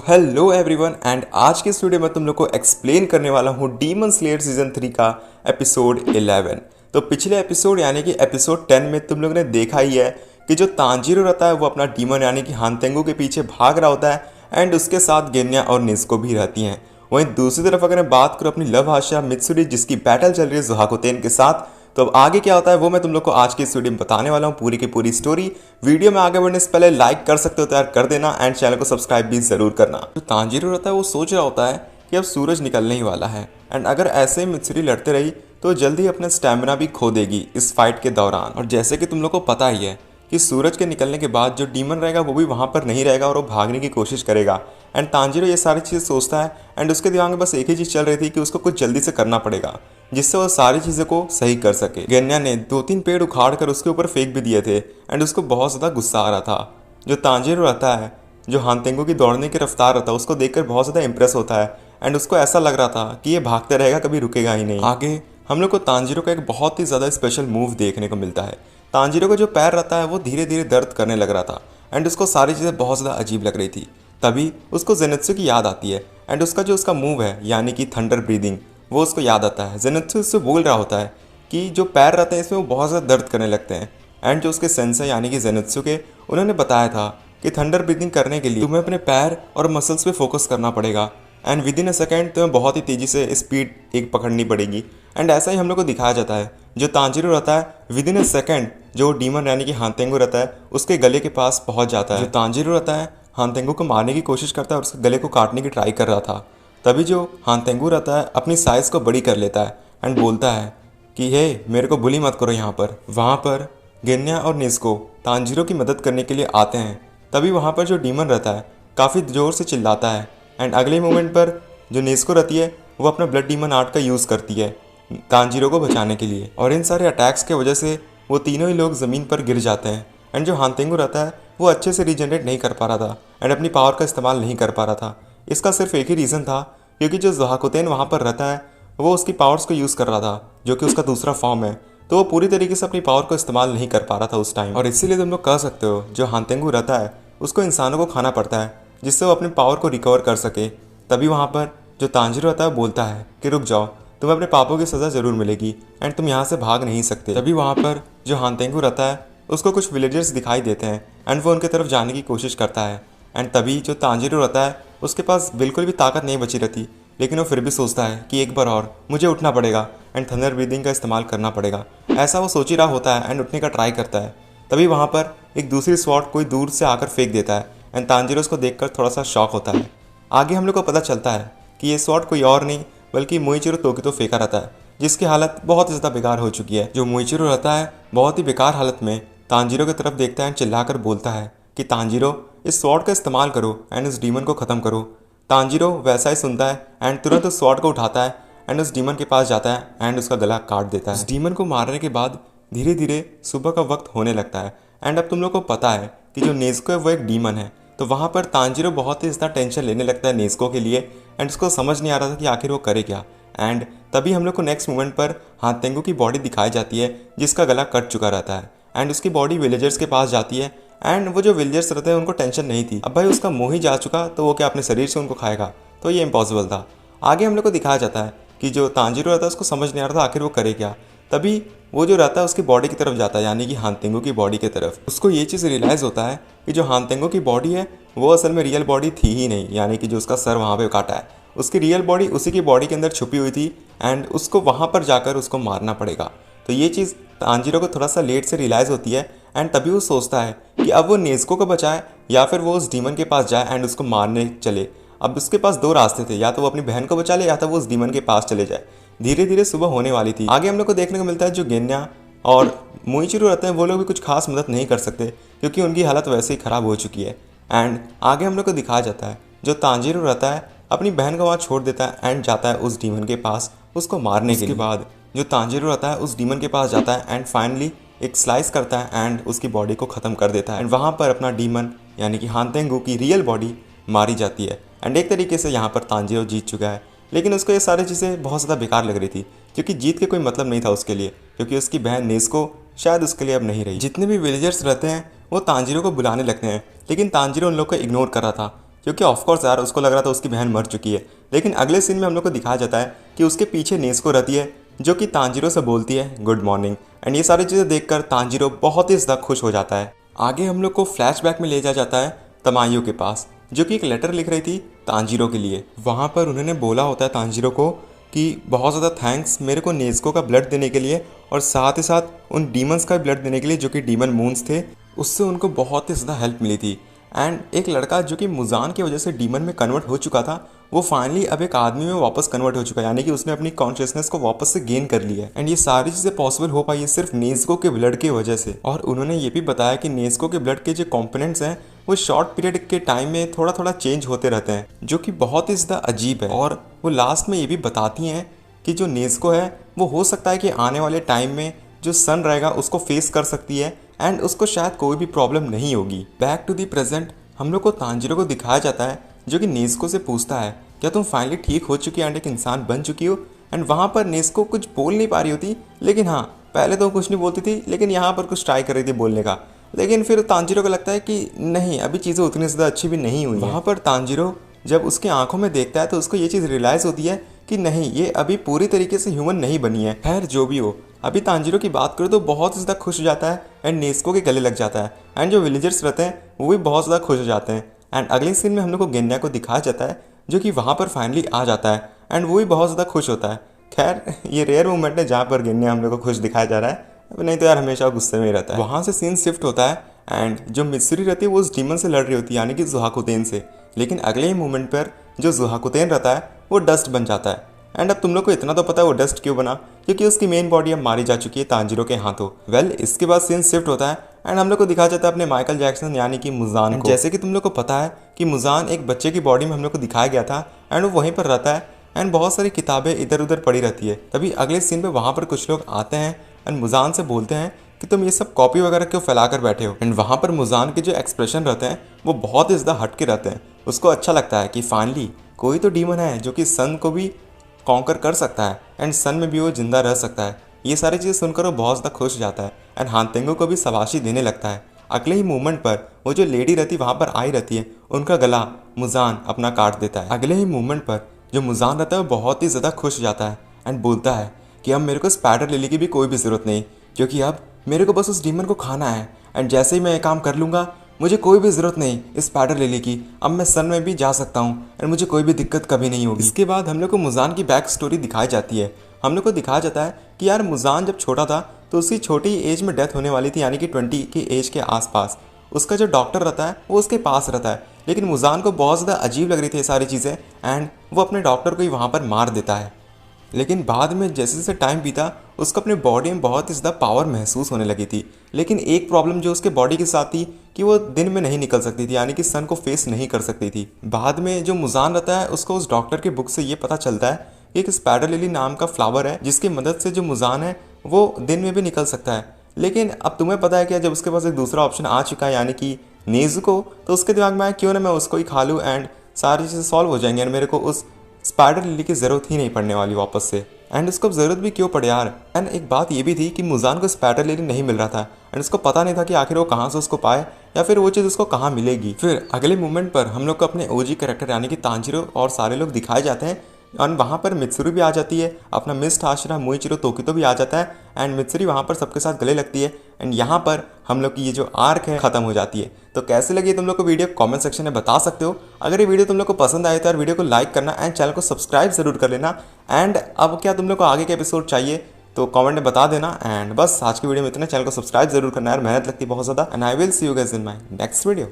Hello everyone and आज के इस वीडियो में तुम लोग को एक्सप्लेन करने वाला हूँ डीमन स्लेयर सीजन 3 का एपिसोड 11। तो पिछले एपिसोड यानी कि एपिसोड 10 में तुम लोग ने देखा ही है कि जो तांजीरो रहता है वो अपना डीमन यानी कि हानतेंगु के पीछे भाग रहा होता है एंड उसके साथ गेन्या और नेज़ुको भी रहती हैं। वहीं दूसरी तरफ अगर मैं बात करूँ अपनी लव आशा मित्सुरी जिसकी बैटल चल रही है ज़ोहाकोटेन के साथ, तो अब आगे क्या होता है वो मैं तुम लोग को आज की इस वीडियो में बताने वाला हूँ पूरी की पूरी स्टोरी। वीडियो में आगे बढ़ने से पहले लाइक कर सकते हो तो यार कर देना एंड चैनल को सब्सक्राइब भी जरूर करना। जो तांजीरो रहता है वो सोच रहा होता है कि अब सूरज निकलने ही वाला है एंड अगर ऐसे ही मित्सुरी लड़ते रही तो जल्दी अपना स्टैमिना भी खो देगी इस फाइट के दौरान। और जैसे कि तुम लोग को पता ही है कि सूरज के निकलने के बाद जो डीमन रहेगा वो भी वहाँ पर नहीं रहेगा और वो भागने की कोशिश करेगा एंड तांजीरो ये सारी चीज़ सोचता है एंड उसके दिमाग में बस एक ही चीज़ चल रही थी कि उसको कुछ जल्दी से करना पड़ेगा जिससे वो सारी चीज़ों को सही कर सके। गेन्या ने 2-3 पेड़ उखाड़ कर उसके ऊपर फेंक भी दिए थे एंड उसको बहुत ज़्यादा गुस्सा आ रहा था। जो तांजीरो रहता है जो हानतेंगु की दौड़ने की रफ्तार रहता है उसको देखकर बहुत ज़्यादा इंप्रेस होता है एंड उसको ऐसा लग रहा था कि ये भागते रहेगा कभी रुकेगा ही नहीं। आगे हम लोग को तांजीरो का एक बहुत ही ज़्यादा स्पेशल मूव देखने को मिलता है। तांजीरो का जो पैर रहता है वो धीरे धीरे दर्द करने लग रहा था एंड उसको सारी चीज़ें बहुत ज़्यादा अजीब लग रही थी। तभी उसको जेनित्सु की याद आती है एंड उसका मूव है यानी कि थंडर ब्रीदिंग वो उसको याद आता है। जेनित्सु उससे बोल रहा होता है कि जो पैर रहते हैं इसमें वो बहुत ज़्यादा दर्द करने लगते हैं एंड जो उसके सेंसर यानी कि जेनित्सु के उन्होंने बताया था कि थंडर ब्रीदिंग करने के लिए तुम्हें अपने पैर और मसल्स पे फोकस करना पड़ेगा and with in a second तुम्हें बहुत ही तेज़ी से स्पीड एक पकड़नी पड़ेगी। एंड ऐसा ही हम लोग को दिखाया जाता है जो तांजीरो रहता है विद इन अ सेकेंड जो डीमन यानी कि हानतेंगु रहता है उसके गले के पास पहुंच जाता है। जो तांजीरो रहता है हानतेंगु को मारने की कोशिश करता है और उसके गले को काटने की ट्राई कर रहा था। तभी जो हानतेंगु रहता है अपनी साइज़ को बड़ी कर लेता है एंड बोलता है कि हे मेरे को बुली मत करो यहाँ पर। वहाँ पर गेन्या और नेज़ुको तांजीरो की मदद करने के लिए आते हैं। तभी वहाँ पर जो डीमन रहता है काफ़ी ज़ोर से चिल्लाता है एंड अगले मोमेंट पर जो नेज़ुको रहती है वो अपना ब्लड डीमन आर्ट का यूज़ करती है तांजीरो को बचाने के लिए। और इन सारे अटैक्स के वजह से वो तीनों ही लोग ज़मीन पर गिर जाते हैं एंड जो हानतेंगु रहता है वो अच्छे से रीजनरेट नहीं कर पा रहा था एंड अपनी पावर का इस्तेमाल नहीं कर पा रहा था। इसका सिर्फ एक ही रीज़न था क्योंकि जो ज़ोहाकोटेन वहाँ पर रहता है वो उसकी पावर्स को यूज़ कर रहा था जो कि उसका दूसरा फॉर्म है, तो वो पूरी तरीके से अपनी पावर को इस्तेमाल नहीं कर पा रहा था उस टाइम। और इसीलिए तुम लोग कह सकते हो जो हानतेंगु रहता है उसको इंसानों को खाना पड़ता है जिससे वो अपनी पावर को रिकवर कर सके। तभी वहाँ पर जो तांजीरो रहता है बोलता है कि रुक जाओ तुम्हें अपने पापों की सज़ा ज़रूर मिलेगी एंड तुम यहाँ से भाग नहीं सकते। तभी वहाँ पर जो हानतेंगु रहता है उसको कुछ विलेजर्स दिखाई देते हैं एंड वो उनकी तरफ जाने की कोशिश करता है एंड तभी जो तांजीरो रहता है उसके पास बिल्कुल भी ताकत नहीं बची रहती लेकिन वो फिर भी सोचता है कि एक बार और मुझे उठना पड़ेगा एंड थंडर ब्रीदिंग का इस्तेमाल करना पड़ेगा। ऐसा वो सोच ही रहा होता है एंड उठने का ट्राई करता है। तभी वहाँ पर एक दूसरी स्वॉर्ड कोई दूर से आकर फेंक देता है एंड तांजीरो उसको देखकर थोड़ा सा शॉक होता है। आगे हम लोग को पता चलता है कि ये स्वॉर्ड कोई और नहीं बल्कि मोइचिरो तोकितो फेंका रहता है जिसकी हालत बहुत ही ज़्यादा बेकार हो चुकी है। जो मोइचिरो रहता है बहुत ही बेकार हालत में तांजीरो की तरफ देखता है एंड चिल्लाकर बोलता है कि तांजीरो इस स्वॉर्ड का इस्तेमाल करो एंड इस डीमन को ख़त्म करो। तांजीरो वैसा ही सुनता है एंड तुरंत उस स्वॉर्ड को उठाता है एंड उस डीमन के पास जाता है एंड उसका गला काट देता है। इस डीमन को मारने के बाद धीरे धीरे सुबह का वक्त होने लगता है एंड अब तुम लोग को पता है कि जो नेज़ुको है वो एक डीमन है। तो वहाँ पर तांजीरो बहुत ही ज़्यादा टेंशन लेने लगता है नेज़ुको के लिए एंड उसको समझ नहीं आ रहा था कि आखिर वो करे क्या। एंड तभी हम लोग को नेक्स्ट मोमेंट पर हानतेंगु की बॉडी दिखाई जाती है जिसका गला कट चुका रहता है एंड उसकी बॉडी विलेजर्स के पास जाती है एंड वो जो विलेजर्स रहते हैं उनको टेंशन नहीं थी। अब भाई उसका मुँह ही जा चुका तो वो क्या अपने शरीर से उनको खाएगा, तो ये इम्पॉसिबल था। आगे हम लोग को दिखाया जाता है कि जो तांजीरो रहता है उसको समझ नहीं आ रहा था आखिर वो करे क्या। तभी वो जो रहता है उसकी बॉडी की तरफ जाता है यानी कि हानतेंगु की बॉडी की तरफ। उसको ये चीज़ रियलाइज़ होता है कि जो हानतेंगु की बॉडी है वो असल में रियल बॉडी थी ही नहीं, यानी कि जो उसका सर वहाँ पे काटा है उसकी रियल बॉडी उसी की बॉडी के अंदर छुपी हुई थी एंड उसको वहाँ पर जाकर उसको मारना पड़ेगा। तो ये चीज़ तांजीरो को थोड़ा सा लेट से रियलाइज़ होती है एंड तभी वो सोचता है कि अब वो नेज़ुको को बचाए या फिर वो उस डीमन के पास जाए एंड उसको मारने चले। अब उसके पास दो रास्ते थे, या तो वो अपनी बहन को बचा ले या तो वो उस डीमन के पास चले जाए। धीरे धीरे सुबह होने वाली थी। आगे हम लोग को देखने को मिलता है जो गेन्या और मोइचिरो रहते हैं वो लोग भी कुछ खास मदद नहीं कर सकते क्योंकि उनकी हालत वैसे ही ख़राब हो चुकी है। एंड आगे हम लोग को दिखाया जाता है जो तांजीरो रहता है अपनी बहन को वहाँ छोड़ देता है एंड जाता है उस डीमन के पास उसको मारने के बाद जो तांजीरो रहता है उस डीमन के पास जाता है एंड फाइनली एक स्लाइस करता है एंड उसकी बॉडी को ख़त्म कर देता है एंड वहाँ पर अपना डीमन यानी कि हानतेंगु की रियल बॉडी मारी जाती है। एंड एक तरीके से यहाँ पर तांजीरो जीत चुका है लेकिन उसको ये सारी चीज़ें बहुत ज़्यादा बेकार लग रही थी क्योंकि जीत के कोई मतलब नहीं था उसके लिए, क्योंकि उसकी बहन नेज़ुको शायद उसके लिए अब नहीं रही। जितने भी विलेजर्स रहते हैं वो तांजीरो को बुलाने लगते हैं लेकिन तांजीरो उन लोग को इग्नोर कर रहा था क्योंकि ऑफकोर्स यार उसको लग रहा था उसकी बहन मर चुकी है। लेकिन अगले सीन में हम लोग को दिखाया जाता है कि उसके पीछे नेज़ुको रहती है जो कि तांजीरो से बोलती है गुड मॉर्निंग। एंड ये सारी चीज़ें देखकर तांजीरो बहुत ही ज़्यादा खुश हो जाता है। आगे हम लोग को फ्लैशबैक में ले जाया जाता है तमायो के पास, जो कि एक लेटर लिख रही थी तांजीरो के लिए। वहाँ पर उन्होंने बोला होता है तांजीरो को कि बहुत ज़्यादा थैंक्स मेरे को नेज़ुको का ब्लड देने के लिए और साथ ही साथ उन डीमंस का ब्लड देने के लिए जो कि डीमन मून्स थे, उससे उनको बहुत ही ज़्यादा हेल्प मिली थी। एंड एक लड़का जो कि मुजान की वजह से डीमन में कन्वर्ट हो चुका था, वो फाइनली अब एक आदमी में वापस कन्वर्ट हो चुका है, यानी कि उसने अपनी कॉन्शियसनेस को वापस से गेन कर लिया है। एंड ये सारी चीज़ें पॉसिबल हो पाई है सिर्फ नेज़ुको के ब्लड की वजह से। और उन्होंने ये भी बताया कि नेज़ुको के ब्लड के जो कॉम्पोनेंट्स हैं वो शॉर्ट पीरियड के टाइम में थोड़ा थोड़ा चेंज होते रहते हैं, जो कि बहुत ही ज़्यादा अजीब है। और वो लास्ट में ये भी बताती हैं कि जो नेज़ुको है वो हो सकता है कि आने वाले टाइम में जो सन रहेगा उसको फेस कर सकती है एंड उसको शायद कोई भी प्रॉब्लम नहीं होगी। बैक टू दी प्रेजेंट हम लोग को तांजीरो को दिखाया जाता है जो कि नेज़ुको से पूछता है क्या तुम फाइनली ठीक हो चुकी हो एंड एक इंसान बन चुकी हो। एंड वहाँ पर नेज़ुको कुछ बोल नहीं पा रही होती, लेकिन हाँ पहले तो कुछ नहीं बोलती थी, लेकिन यहाँ पर कुछ ट्राई कर रही थी बोलने का। लेकिन फिर तांजीरो को लगता है कि नहीं अभी चीज़ें उतनी ज़्यादा अच्छी भी नहीं हुई। वहाँ पर तांजीरो जब उसकी आंखों में देखता है तो उसको ये चीज़ रियलाइज़ होती है कि नहीं ये अभी पूरी तरीके से ह्यूमन नहीं बनी है। खैर जो भी हो, अभी तांजीरो की बात करो तो बहुत ज़्यादा खुश हो जाता है एंड नेज़ुको के गले लग जाता है। एंड जो विलेजर्स रहते हैं वो भी बहुत ज़्यादा खुश हो जाते हैं। एंड अगले सीन में हम लोग को गेन्या को दिखाया जाता है जो कि वहाँ पर फाइनली आ जाता है एंड वो भी बहुत ज़्यादा खुश होता है। खैर ये रेयर मोमेंट है जहाँ पर गेन्या हम लोग को खुश दिखाया जा रहा है, नहीं तो यार हमेशा गुस्से में ही रहता है। वहाँ से सीन शिफ्ट होता है एंड जो मित्सुरी रहती है वो उस डीमन से लड़ रही होती है, यानी कि ज़ुहाकुतेन से। लेकिन अगले ही मोमेंट पर जो ज़ुहाकुतेन रहता है वो डस्ट बन जाता है। एंड अब तुम लोग को इतना तो पता है वो डस्ट क्यों बना, क्योंकि उसकी मेन बॉडी अब मारी जा चुकी है तांजीरो के हाथों। वेल इसके बाद सीन शिफ्ट होता है एंड हम लोग को दिखाया जाता है अपने माइकल जैक्सन यानी कि मुजान को। जैसे कि तुम लोग को पता है कि मुजान एक बच्चे की बॉडी में हम लोग को दिखाया गया था एंड वो वहीं पर रहता है एंड बहुत सारी किताबें इधर उधर पड़ी रहती है। तभी अगले सीन पे वहाँ पर कुछ लोग आते हैं एंड मुजान से बोलते हैं कि तुम ये सब कॉपी वगैरह क्यों फैला कर बैठे हो। एंड वहाँ पर मुजान के जो एक्सप्रेशन रहते हैं वो बहुत ही ज़्यादा हट के रहते हैं। उसको अच्छा लगता है कि फाइनली कोई तो डीमन है जो कि सन को भी कॉन्कर कर सकता है एंड सन में भी वो जिंदा रह सकता है। ये सारी चीज़ें सुनकर वो बहुत ज़्यादा खुश हो जाता है एंड हानतेंगो को भी शाबाशी देने लगता है। अगले ही मोमेंट पर वो जो लेडी रहती वहाँ पर आई रहती है, उनका गला मुजान अपना काट देता है। अगले ही मोमेंट पर जो मुजान रहता है वो बहुत ही ज़्यादा खुश हो जाता है एंड बोलता है कि अब मेरे को स्पाइडर लिली की भी कोई भी ज़रूरत नहीं, क्योंकि अब मेरे को बस उस डीमन को खाना है एंड जैसे ही मैं ये काम कर लूँगा मुझे कोई भी ज़रूरत नहीं इस स्पाइडर लिली की। अब मैं सन में भी जा सकता हूँ एंड मुझे कोई भी दिक्कत कभी नहीं होगी। इसके बाद हम लोग को मुजान की बैक स्टोरी दिखाई जाती है। हम लोग को दिखाया जाता है कि यार मुजान जब छोटा था तो उसकी छोटी एज में डेथ होने वाली थी, यानी कि 20 की एज के आसपास। उसका जो डॉक्टर रहता है वो उसके पास रहता है, लेकिन मुजान को बहुत ज़्यादा अजीब लग रही थी ये सारी चीज़ें एंड वो अपने डॉक्टर को ही वहाँ पर मार देता है। लेकिन बाद में जैसे जैसे टाइम बीता उसको अपने बॉडी में बहुत ही ज़्यादा पावर महसूस होने लगी थी। लेकिन एक प्रॉब्लम जो उसके बॉडी के साथ थी कि वो दिन में नहीं निकल सकती थी, यानी कि सन को फेस नहीं कर सकती थी। बाद में जो मुजान रहता है उसको उस डॉक्टर की बुक से ये पता चलता है कि एक स्पाइडर लिली नाम का फ्लावर है जिसकी मदद से जो मुजान है वो दिन में भी निकल सकता है। लेकिन अब तुम्हें पता है क्या, जब उसके पास एक दूसरा ऑप्शन आ चुका है यानी कि नेज़ुको, तो उसके दिमाग में आया क्यों ना मैं उसको ही खा लूँ एंड सारी चीज़ें सॉल्व हो जाएंगी एंड मेरे को उस स्पाइडर लिली की ज़रूरत ही नहीं पड़ने वाली वापस से। एंड उसको ज़रूरत भी क्यों पड़े यार। एंड एक बात ये भी थी कि मुजान को स्पाइडर लिली नहीं मिल रहा था एंड उसको पता नहीं था कि आखिर वो कहाँ से उसको पाए या फिर वो चीज़ उसको कहाँ मिलेगी। फिर अगले मोमेंट पर हम लोग को अपने ओजी कैरेक्टर यानी कि तांजीरो और सारे लोग दिखाए जाते हैं और वहाँ पर मित्सुरी भी आ जाती है, अपना मिस्ट हाशिरा मोइचिरो तोकितो भी आ जाता है एंड मित्सुरी वहाँ पर सबके साथ गले लगती है एंड यहाँ पर हम लोग की ये जो आर्क है ख़त्म हो जाती है। तो कैसे लगी तुम लोग को वीडियो कमेंट सेक्शन में बता सकते हो। अगर ये वीडियो तुम लोग को पसंद आए तो यार वीडियो को लाइक करना एंड चैनल को सब्सक्राइब जरूर कर लेना। एंड अब क्या तुम लोग को आगे के एपिसोड चाहिए तो कमेंट में बता देना। एंड बस आज की वीडियो में इतना, चैनल को सब्सक्राइब जरूर करना यार, मेहनत लगती है बहुत ज़्यादा। And I will see you guys in my next video.